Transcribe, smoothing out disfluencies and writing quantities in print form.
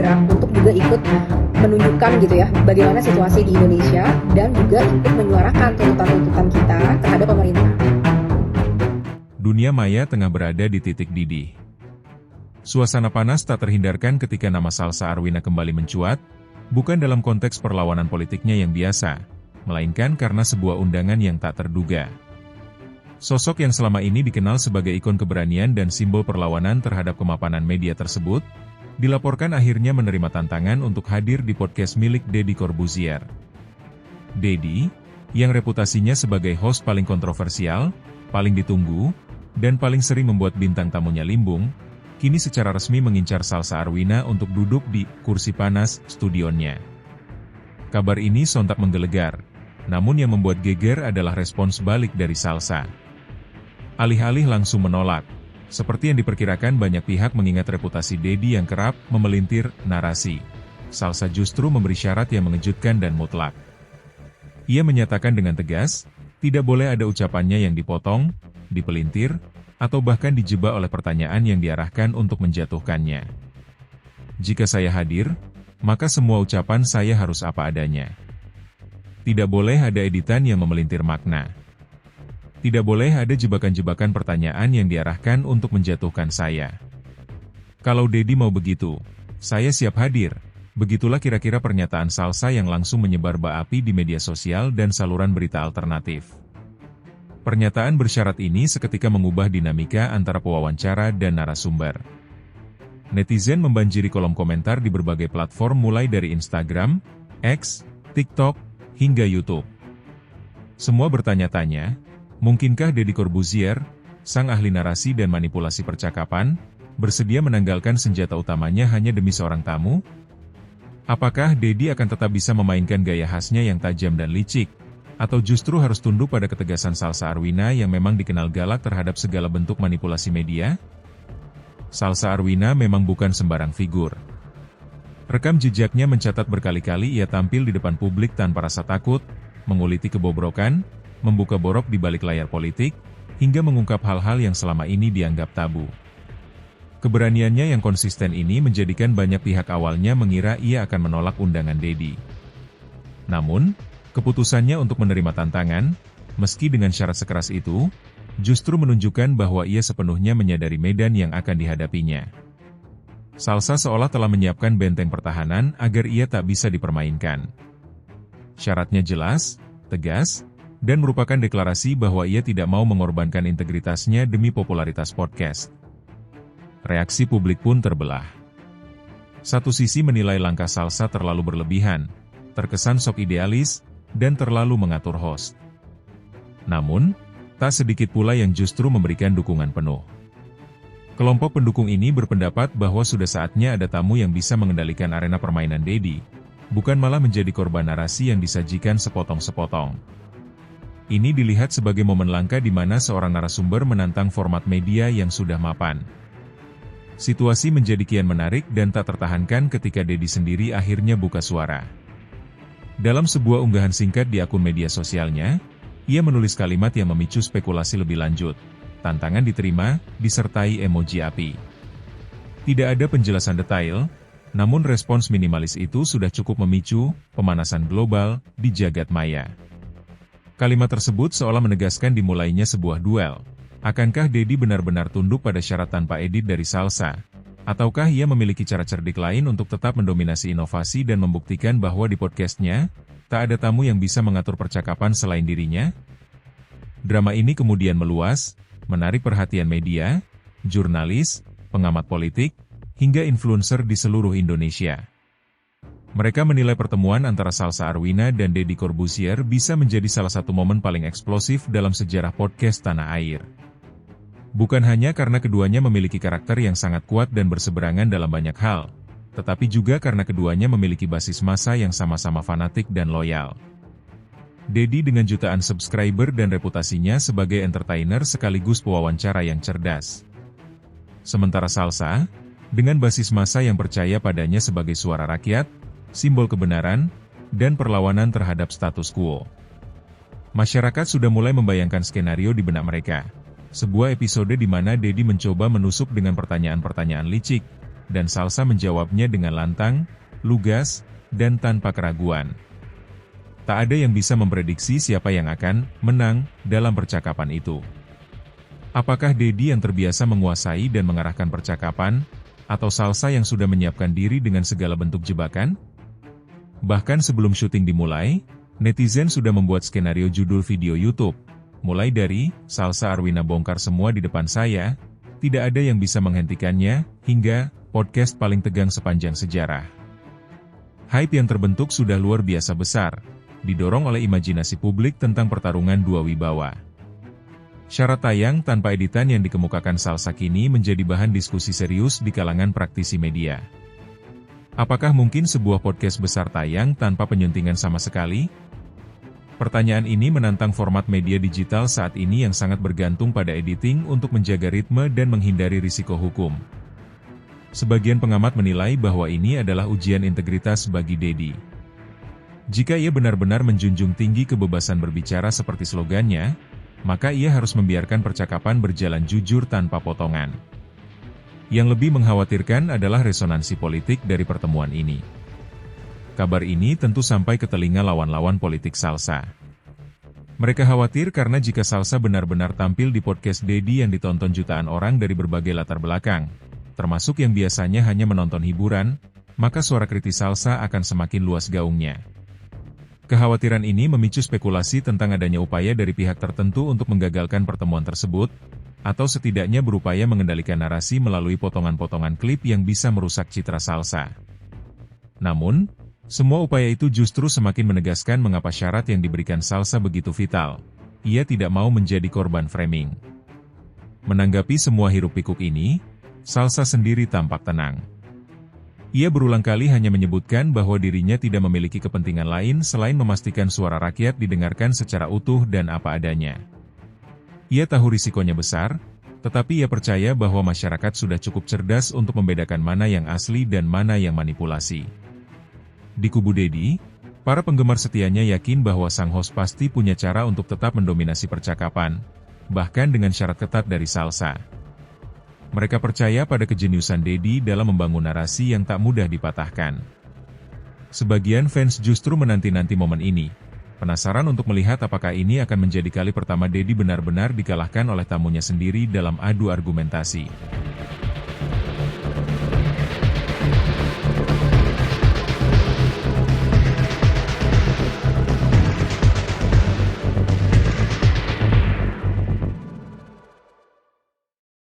bergerak untuk juga ikut menunjukkan gitu ya bagaimana situasi di Indonesia dan juga ikut menyuarakan tuntutan-tuntutan kita terhadap pemerintah. Dunia maya tengah berada di titik didih. Suasana panas tak terhindarkan ketika nama Salsa Arwina kembali mencuat, bukan dalam konteks perlawanan politiknya yang biasa, melainkan karena sebuah undangan yang tak terduga. Sosok yang selama ini dikenal sebagai ikon keberanian dan simbol perlawanan terhadap kemapanan media tersebut, dilaporkan akhirnya menerima tantangan untuk hadir di podcast milik Deddy Corbuzier. Deddy, yang reputasinya sebagai host paling kontroversial, paling ditunggu, dan paling sering membuat bintang tamunya limbung, kini secara resmi mengincar Salsa Arwina untuk duduk di kursi panas studionya. Kabar ini sontak menggelegar, namun yang membuat geger adalah respons balik dari Salsa. Alih-alih langsung menolak, seperti yang diperkirakan banyak pihak mengingat reputasi Deddy yang kerap memelintir narasi, Salsa justru memberi syarat yang mengejutkan dan mutlak. Ia menyatakan dengan tegas, tidak boleh ada ucapannya yang dipotong, dipelintir, atau bahkan dijebak oleh pertanyaan yang diarahkan untuk menjatuhkannya. Jika saya hadir, maka semua ucapan saya harus apa adanya. Tidak boleh ada editan yang memelintir makna. Tidak boleh ada jebakan-jebakan pertanyaan yang diarahkan untuk menjatuhkan saya. Kalau Deddy mau begitu, saya siap hadir. Begitulah kira-kira pernyataan Salsa yang langsung menyebar bara api di media sosial dan saluran berita alternatif. Pernyataan bersyarat ini seketika mengubah dinamika antara pewawancara dan narasumber. Netizen membanjiri kolom komentar di berbagai platform mulai dari Instagram, X, TikTok, hingga YouTube. Semua bertanya-tanya, mungkinkah Deddy Corbuzier, sang ahli narasi dan manipulasi percakapan, bersedia menanggalkan senjata utamanya hanya demi seorang tamu? Apakah Deddy akan tetap bisa memainkan gaya khasnya yang tajam dan licik? Atau justru harus tunduk pada ketegasan Salsa Arwina yang memang dikenal galak terhadap segala bentuk manipulasi media? Salsa Arwina memang bukan sembarang figur. Rekam jejaknya mencatat berkali-kali ia tampil di depan publik tanpa rasa takut, menguliti kebobrokan, membuka borok di balik layar politik, hingga mengungkap hal-hal yang selama ini dianggap tabu. Keberaniannya yang konsisten ini menjadikan banyak pihak awalnya mengira ia akan menolak undangan Deddy. Namun, keputusannya untuk menerima tantangan, meski dengan syarat sekeras itu, justru menunjukkan bahwa ia sepenuhnya menyadari medan yang akan dihadapinya. Salsa seolah telah menyiapkan benteng pertahanan agar ia tak bisa dipermainkan. Syaratnya jelas, tegas, dan merupakan deklarasi bahwa ia tidak mau mengorbankan integritasnya demi popularitas podcast. Reaksi publik pun terbelah. Satu sisi menilai langkah Salsa terlalu berlebihan, terkesan sok idealis, dan terlalu mengatur host. Namun, tak sedikit pula yang justru memberikan dukungan penuh. Kelompok pendukung ini berpendapat bahwa sudah saatnya ada tamu yang bisa mengendalikan arena permainan Deddy, bukan malah menjadi korban narasi yang disajikan sepotong-sepotong. Ini dilihat sebagai momen langka di mana seorang narasumber menantang format media yang sudah mapan. Situasi menjadi kian menarik dan tak tertahankan ketika Deddy sendiri akhirnya buka suara. Dalam sebuah unggahan singkat di akun media sosialnya, ia menulis kalimat yang memicu spekulasi lebih lanjut. Tantangan diterima, disertai emoji api. Tidak ada penjelasan detail, namun respons minimalis itu sudah cukup memicu pemanasan global di jagat maya. Kalimat tersebut seolah menegaskan dimulainya sebuah duel. Akankah Deddy benar-benar tunduk pada syarat tanpa edit dari Salsa? Ataukah ia memiliki cara cerdik lain untuk tetap mendominasi inovasi dan membuktikan bahwa di podcastnya, tak ada tamu yang bisa mengatur percakapan selain dirinya? Drama ini kemudian meluas, menarik perhatian media, jurnalis, pengamat politik, hingga influencer di seluruh Indonesia. Mereka menilai pertemuan antara Salsa Arwina dan Deddy Corbuzier bisa menjadi salah satu momen paling eksplosif dalam sejarah podcast tanah air. Bukan hanya karena keduanya memiliki karakter yang sangat kuat dan berseberangan dalam banyak hal, tetapi juga karena keduanya memiliki basis massa yang sama-sama fanatik dan loyal. Deddy dengan jutaan subscriber dan reputasinya sebagai entertainer sekaligus pewawancara yang cerdas. Sementara Salsa, dengan basis massa yang percaya padanya sebagai suara rakyat, simbol kebenaran, dan perlawanan terhadap status quo. Masyarakat sudah mulai membayangkan skenario di benak mereka. Sebuah episode di mana Deddy mencoba menusuk dengan pertanyaan-pertanyaan licik, dan Salsa menjawabnya dengan lantang, lugas, dan tanpa keraguan. Tak ada yang bisa memprediksi siapa yang akan menang dalam percakapan itu. Apakah Dedi yang terbiasa menguasai dan mengarahkan percakapan, atau Salsa yang sudah menyiapkan diri dengan segala bentuk jebakan? Bahkan sebelum syuting dimulai, netizen sudah membuat skenario judul video YouTube, mulai dari Salsa Arwina bongkar semua di depan saya, tidak ada yang bisa menghentikannya, hingga podcast paling tegang sepanjang sejarah. Hype yang terbentuk sudah luar biasa besar, didorong oleh imajinasi publik tentang pertarungan dua wibawa. Syarat tayang tanpa editan yang dikemukakan Salsa kini menjadi bahan diskusi serius di kalangan praktisi media. Apakah mungkin sebuah podcast besar tayang tanpa penyuntingan sama sekali? Pertanyaan ini menantang format media digital saat ini yang sangat bergantung pada editing untuk menjaga ritme dan menghindari risiko hukum. Sebagian pengamat menilai bahwa ini adalah ujian integritas bagi Dedi. Jika ia benar-benar menjunjung tinggi kebebasan berbicara seperti slogannya, maka ia harus membiarkan percakapan berjalan jujur tanpa potongan. Yang lebih mengkhawatirkan adalah resonansi politik dari pertemuan ini. Kabar ini tentu sampai ke telinga lawan-lawan politik Salsa. Mereka khawatir karena jika Salsa benar-benar tampil di podcast Dedi yang ditonton jutaan orang dari berbagai latar belakang, termasuk yang biasanya hanya menonton hiburan, maka suara kritis Salsa akan semakin luas gaungnya. Kekhawatiran ini memicu spekulasi tentang adanya upaya dari pihak tertentu untuk menggagalkan pertemuan tersebut, atau setidaknya berupaya mengendalikan narasi melalui potongan-potongan klip yang bisa merusak citra Salsa. Namun, semua upaya itu justru semakin menegaskan mengapa syarat yang diberikan Salsa begitu vital. Ia tidak mau menjadi korban framing. Menanggapi semua hiruk-pikuk ini, Salsa sendiri tampak tenang. Ia berulang kali hanya menyebutkan bahwa dirinya tidak memiliki kepentingan lain selain memastikan suara rakyat didengarkan secara utuh dan apa adanya. Ia tahu risikonya besar, tetapi ia percaya bahwa masyarakat sudah cukup cerdas untuk membedakan mana yang asli dan mana yang manipulasi. Di kubu Dedi, para penggemar setianya yakin bahwa sang host pasti punya cara untuk tetap mendominasi percakapan, bahkan dengan syarat ketat dari Salsa. Mereka percaya pada kejeniusan Dedi dalam membangun narasi yang tak mudah dipatahkan. Sebagian fans justru menanti-nanti momen ini, penasaran untuk melihat apakah ini akan menjadi kali pertama Dedi benar-benar dikalahkan oleh tamunya sendiri dalam adu argumentasi.